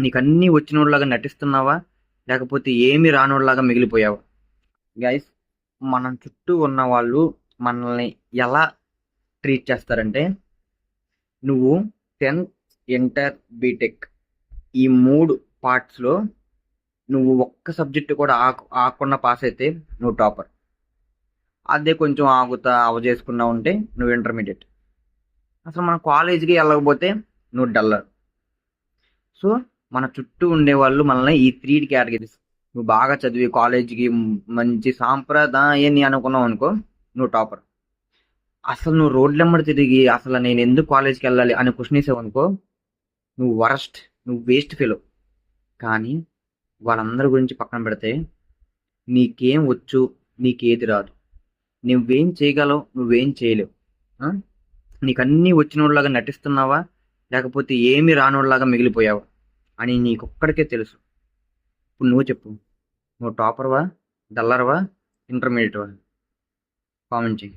నీకు అన్నీ వచ్చినోళ్ళలాగా నటిస్తున్నావా, లేకపోతే ఏమీ రానోళ్ళలాగా మిగిలిపోయావా? గైస్, మనం చుట్టూ ఉన్న వాళ్ళు మనల్ని ఎలా ట్రీట్ చేస్తారంటే, నువ్వు 10th, ఇంటర్, బీటెక్ ఈ 3 పార్ట్స్‌లో నువ్వు ఒక్క సబ్జెక్ట్ కూడా ఆగకుండా పాస్ అయితే నువ్వు టాపర్. అదే కొంచెం ఆగుతా అవజేసుకున్నావంటే నువ్వు ఇంటర్మీడియేట్. అసలు మన కాలేజ్‌కి ఎళ్ళకపోతే నువ్వు డల్లర్. సో, మన చుట్టూ ఉండేవాళ్ళు మనల్ని ఈ 3 కేటగిరీస్. నువ్వు బాగా చదివి కాలేజ్‌కి మంచి సాంప్రదాయని అనుకున్నావనుకో నువ్వు టాపర్. అసలు నువ్వు రోడ్లెమ్మట తిరిగి అసలు నేనెందుకు కాలేజ్‌కెళ్ళాలి అని క్వెషన్ ఏసావనుకో నువ్వు వరస్ట్. నువ్వు వేస్ట్ ఫెలో. కానీ వాళ్ళందరి గురించి పక్కన పెడితే నీకేం వచ్చు, నీకేది రాదు, నువ్వేం చేయగలవు, నువ్వేం చేయలేవు. ఆ? నీకన్నీ వచ్చినోళ్ళలాగా నటిస్తున్నావా, లేకపోతే ఏమీ రానోళ్ళలాగా మిగిలిపోయావా అని నీకొక్కడికే తెలుసు. ఇప్పుడు నువ్వు చెప్పు, నువ్వు టాపర్వా, డల్లర్వా, ఇంటర్మీడియట్వా? కామెంట్ చెయ్యి.